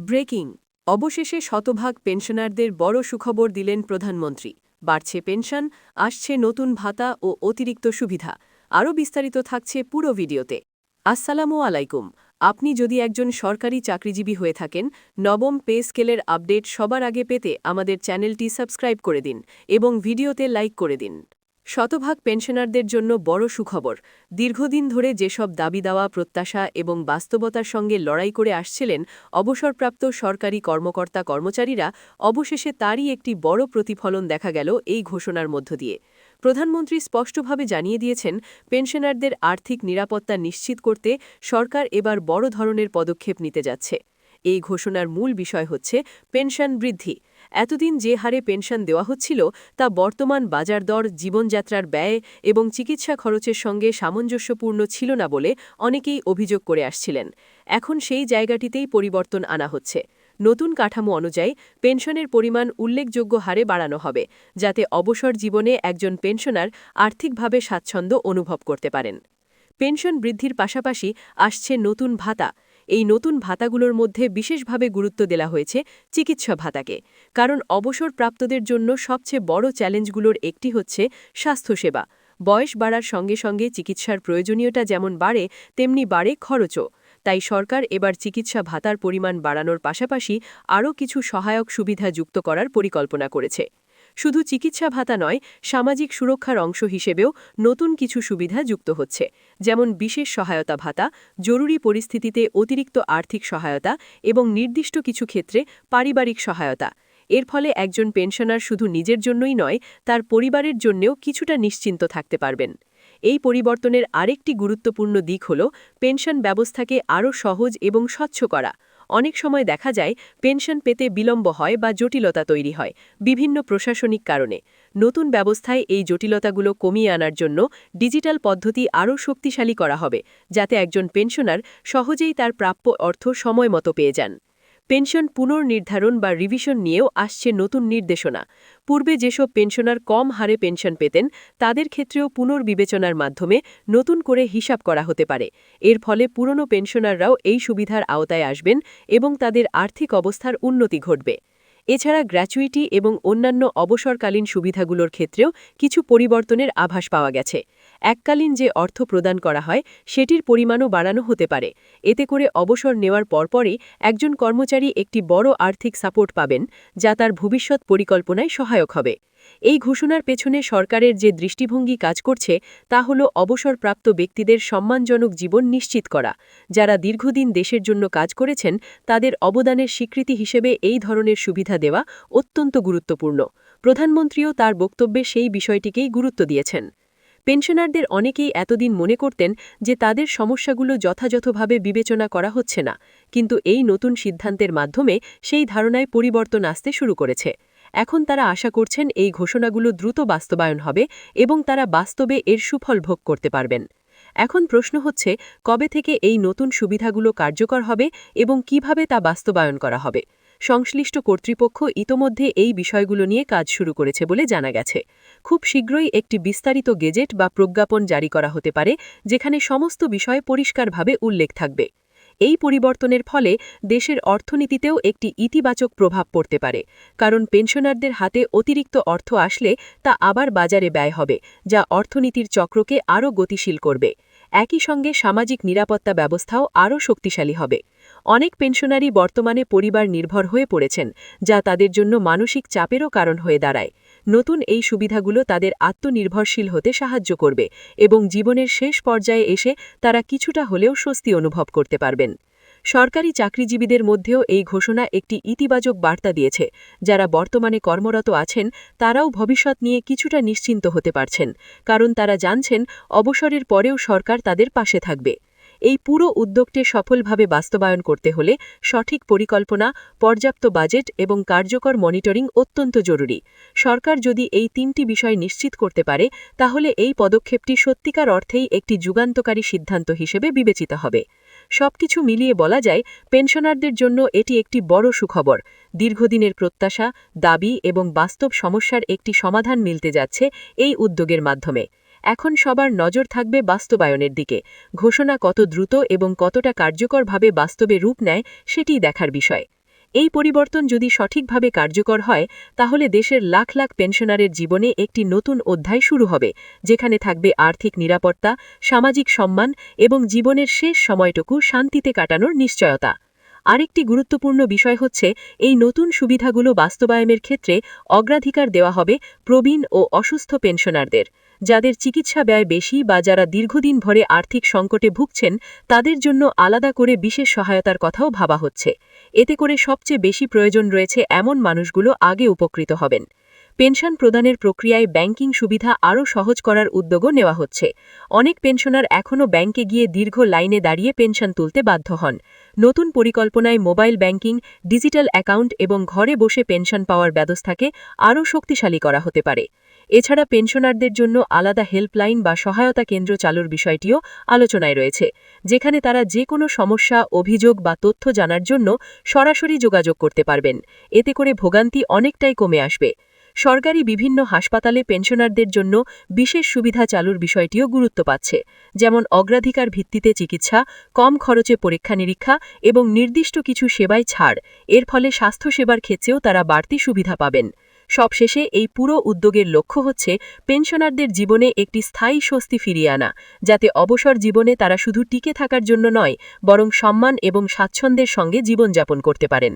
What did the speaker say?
Breaking অবশেষে শতভাগ পেনশনারদের বড় সুখবর দিলেন প্রধানমন্ত্রী। বাড়ছে পেনশন, আসছে নতুন ভাতা ও অতিরিক্ত সুবিধা। আরও বিস্তারিত থাকছে পুরো ভিডিওতে। আসসালামু আলাইকুম। আপনি যদি একজন সরকারি চাকরিজীবী হয়ে থাকেন, নবম পে স্কেলের আপডেট সবার আগে পেতে আমাদের চ্যানেলটি সাবস্ক্রাইব করে দিন এবং ভিডিওতে লাইক করে দিন। শতভাগ পেনশনারদের জন্য বড় সুখবর। দীর্ঘদিন ধরে যেসব দাবি দেওয়া, প্রত্যাশা এবং বাস্তবতার সঙ্গে লড়াই করে আসছিলেন অবসরপ্রাপ্ত সরকারি কর্মকর্তা-কর্মচারীরা, অবশেষে তারই একটি বড় প্রতিফলন দেখা গেল এই ঘোষণার মধ্য দিয়ে। প্রধানমন্ত্রী স্পষ্টভাবে জানিয়ে দিয়েছেন, পেনশনারদের আর্থিক নিরাপত্তা নিশ্চিত করতে সরকার এবার বড় ধরনের পদক্ষেপ নিতে যাচ্ছে। এই ঘোষণার মূল বিষয় হচ্ছে পেনশন বৃদ্ধি। এতদিন যে হারে পেনশন দেওয়া হচ্ছিল তা বর্তমান বাজার দর, জীবনযাত্রার ব্যয় এবং চিকিৎসা খরচের সঙ্গে সামঞ্জস্যপূর্ণ ছিল না বলে অনেকেই অভিযোগ করে আসছিলেন। এখন সেই জায়গাটিতেই পরিবর্তন আনা হচ্ছে। নতুন কাঠামো অনুযায়ী পেনশনের পরিমাণ উল্লেখযোগ্য হারে বাড়ানো হবে, যাতে অবসর জীবনে একজন পেনশনার আর্থিকভাবে স্বাচ্ছন্দ্য অনুভব করতে পারেন। পেনশন বৃদ্ধির পাশাপাশি আসছে নতুন ভাতা। এই নতুন ভাতাগুলোর মধ্যে বিশেষভাবে গুরুত্ব দেওয়া হয়েছে চিকিৎসা ভাতাকে, কারণ অবসরপ্রাপ্তদের জন্য সবচেয়ে বড় চ্যালেঞ্জগুলোর একটি হচ্ছে স্বাস্থ্যসেবা। বয়স বাড়ার সঙ্গে সঙ্গে চিকিৎসার প্রয়োজনীয়তা যেমন বাড়ে, তেমনি বাড়ে খরচও। তাই সরকার এবার চিকিৎসা ভাতার পরিমাণ বাড়ানোর পাশাপাশি আরও কিছু সহায়ক সুবিধা যুক্ত করার পরিকল্পনা করেছে। শুধু চিকিৎসা ভাতা নয়, সামাজিক সুরক্ষার অংশ হিসেবেও নতুন কিছু সুবিধা যুক্ত হচ্ছে, যেমন বিশেষ সহায়তা ভাতা, জরুরি পরিস্থিতিতে অতিরিক্ত আর্থিক সহায়তা এবং নির্দিষ্ট কিছু ক্ষেত্রে পারিবারিক সহায়তা। এর ফলে একজন পেনশনার শুধু নিজের জন্যই নয়, তার পরিবারের জন্যেও কিছুটা নিশ্চিন্ত থাকতে পারবেন। এই পরিবর্তনের আরেকটি গুরুত্বপূর্ণ দিক হল পেনশন ব্যবস্থাকে আরও সহজ এবং স্বচ্ছ করা। অনেক সময় দেখা যায় পেনশন পেতে বিলম্ব হয় বা জটিলতা তৈরি হয় বিভিন্ন প্রশাসনিক কারণে। নতুন ব্যবস্থায় এই জটিলতাগুলো কমিয়ে আনার জন্য ডিজিটাল পদ্ধতি আরও শক্তিশালী করা হবে, যাতে একজন পেনশনার সহজেই তার প্রাপ্য অর্থ সময়মতো পেয়ে যান। পেনশন পুনর্নির্ধারণ বা রিভিশন নিয়েও আসছে নতুন নির্দেশনা। পূর্বে যেসব পেনশনার কম হারে পেনশন পেতেন, তাদের ক্ষেত্রেও পুনর্বিবেচনার মাধ্যমে নতুন করে হিসাব করা হতে পারে। এর ফলে পুরনো পেনশনাররাও এই সুবিধার আওতায় আসবেন এবং তাদের আর্থিক অবস্থার উন্নতি ঘটবে। এছাড়া গ্র্যাচুইটি এবং অন্যান্য অবসরকালীন সুবিধাগুলোর ক্ষেত্রেও কিছু পরিবর্তনের আভাস পাওয়া গেছে। এককালীন যে অর্থ প্রদান করা হয়, সেটির পরিমাণও বাড়ানো হতে পারে। এতে করে অবসর নেওয়ার পরপরই একজন কর্মচারী একটি বড় আর্থিক সাপোর্ট পাবেন, যা তার ভবিষ্যৎ পরিকল্পনায় সহায়ক হবে। এই ঘোষণার পেছনে সরকারের যে দৃষ্টিভঙ্গি কাজ করছে, তা হল অবসরপ্রাপ্ত ব্যক্তিদের সম্মানজনক জীবন নিশ্চিত করা। যারা দীর্ঘদিন দেশের জন্য কাজ করেছেন, তাদের অবদানের স্বীকৃতি হিসেবে এই ধরনের সুবিধা দেওয়া অত্যন্ত গুরুত্বপূর্ণ। প্রধানমন্ত্রীও তার বক্তব্যে সেই বিষয়টিকেই গুরুত্ব দিয়েছেন। পেনশনারদের অনেকেই এতদিন মনে করতেন যে তাদের সমস্যাগুলো যথাযথভাবে বিবেচনা করা হচ্ছে না, কিন্তু এই নতুন সিদ্ধান্তের মাধ্যমে সেই ধারণায় পরিবর্তন আসতে শুরু করেছে। এখন তারা আশা করছেন এই ঘোষণাগুলো দ্রুত বাস্তবায়ন হবে এবং তারা বাস্তবে এর সুফল ভোগ করতে পারবেন। এখন প্রশ্ন হচ্ছে, কবে থেকে এই নতুন সুবিধাগুলো কার্যকর হবে এবং কিভাবে তা বাস্তবায়ন করা হবে। সংশ্লিষ্ট কর্তৃপক্ষ ইতোমধ্যে এই বিষয়গুলো নিয়ে কাজ শুরু করেছে বলে জানা গেছে। খুব শীঘ্রই একটি বিস্তারিত গেজেট বা প্রজ্ঞাপন জারি করা হতে পারে, যেখানে সমস্ত বিষয় পরিষ্কারভাবে উল্লেখ থাকবে। এই পরিবর্তনের ফলে দেশের অর্থনীতিতেও একটি ইতিবাচক প্রভাব পড়তে পারে, কারণ পেনশনারদের হাতে অতিরিক্ত অর্থ আসলে তা আবার বাজারে ব্যয় হবে, যা অর্থনীতির চক্রকে আরও গতিশীল করবে। একই সঙ্গে সামাজিক নিরাপত্তা ব্যবস্থাও আরও শক্তিশালী হবে। অনেক পেনশনারই বর্তমানে পরিবার নির্ভর হয়ে পড়েছেন, যা তাদের জন্য মানসিক চাপেরও কারণ হয়ে দাঁড়ায়। নতুন এই সুবিধাগুলো তাদের আত্মনির্ভরশীল হতে সাহায্য করবে এবং জীবনের শেষ পর্যায়ে এসে তারা কিছুটা হলেও স্বস্তি অনুভব করতে পারবেন। সরকারি চাকরিজীবীদের মধ্যেও এই ঘোষণা একটি ইতিবাচক বার্তা দিয়েছে। যারা বর্তমানে কর্মরত আছেন, তারাও ভবিষ্যৎ নিয়ে কিছুটা নিশ্চিন্ত হতে পারছেন, কারণ তারা জানছেন অবসরের পরেও সরকার তাদের পাশে থাকবে। এই পুরো উদ্যোগটি সফলভাবে বাস্তবায়ন করতে হলে সঠিক পরিকল্পনা, পর্যাপ্ত বাজেট এবং কার্যকর মনিটরিং অত্যন্ত জরুরি। সরকার যদি এই তিনটি বিষয় নিশ্চিত করতে পারে, তাহলে এই পদক্ষেপটি সত্যিকার অর্থেই একটি যুগান্তকারী সিদ্ধান্ত হিসেবে বিবেচিত হবে। সবকিছু মিলিয়ে বলা যায়, পেনশনারদের জন্য এটি একটি বড় সুখবর। দীর্ঘদিনের প্রত্যাশা, দাবি এবং বাস্তব সমস্যার একটি সমাধান মিলতে যাচ্ছে এই উদ্যোগের মাধ্যমে। এখন সবার নজর থাকবে বাস্তবায়নের দিকে। ঘোষণা কত দ্রুত এবং কতটা কার্যকরভাবে বাস্তবে রূপ নেয়, সেটিই দেখার বিষয়। এই পরিবর্তন যদি সঠিকভাবে কার্যকর হয় তাহলে দেশের লাখ লাখ পেনশনারের জীবনে একটি নতুন অধ্যায় শুরু হবে, যেখানে থাকবে আর্থিক নিরাপত্তা, সামাজিক সম্মান এবং জীবনের শেষ সময়টুকু শান্তিতে কাটানোর নিশ্চয়তা। আরেকটি গুরুত্বপূর্ণ বিষয় হচ্ছে এই নতুন সুবিধাগুলো বাস্তবায়নের ক্ষেত্রে অগ্রাধিকার দেওয়া হবে প্রবীণ ও অসুস্থ পেনশনারদের। যাদের চিকিৎসা ব্যয় বেশি বা যারা দীর্ঘদিন ধরে আর্থিক সংকটে ভুগছেন তাদের জন্য আলাদা করে বিশেষ সহায়তার কথাও ভাবা হচ্ছে। এতে করে সবচেয়ে বেশি প্রয়োজন রয়েছে এমন মানুষগুলো আগে উপকৃত হবেন। পেনশন প্রদানের প্রক্রিয়ায় ব্যাংকিং সুবিধা আরও সহজ করার উদ্যোগও নেওয়া হচ্ছে। অনেক পেনশনার এখনও ব্যাংকে গিয়ে দীর্ঘ লাইনে দাঁড়িয়ে পেনশন তুলতে বাধ্য হন। নতুন পরিকল্পনায় মোবাইল ব্যাংকিং, ডিজিটাল অ্যাকাউন্ট এবং ঘরে বসে পেনশন পাওয়ার ব্যবস্থাকে আরও শক্তিশালী করা হতে পারে। এছাড়া পেনশনারদের জন্য আলাদা হেল্পলাইন বা সহায়তা কেন্দ্র চালুর বিষয়টিও আলোচনায় রয়েছে, যেখানে তারা যে কোনো সমস্যা, অভিযোগ বা তথ্য জানার জন্য সরাসরি যোগাযোগ করতে পারবেন। এতে করে ভোগান্তি অনেকটাই কমে আসবে। সরকারি বিভিন্ন হাসপাতালে পেনশনারদের জন্য বিশেষ সুবিধা চালুর বিষয়টিও গুরুত্ব পাচ্ছে, যেমন অগ্রাধিকার ভিত্তিতে চিকিৎসা, কম খরচে পরীক্ষা নিরীক্ষা এবং নির্দিষ্ট কিছু সেবায় ছাড়। এর ফলে স্বাস্থ্যসেবার ক্ষেত্রেও তারা বাড়তি সুবিধা পাবেন। সবশেষে এই পুরো উদ্যোগের লক্ষ্য হচ্ছে পেনশনারদের জীবনে একটি স্থায়ী স্বস্তি ফিরিয়ে আনা, যাতে অবসর জীবনে তারা শুধু টিকে থাকার জন্য নয়, বরং সম্মান এবং স্বাচ্ছন্দ্যের সঙ্গে জীবনযাপন করতে পারেন।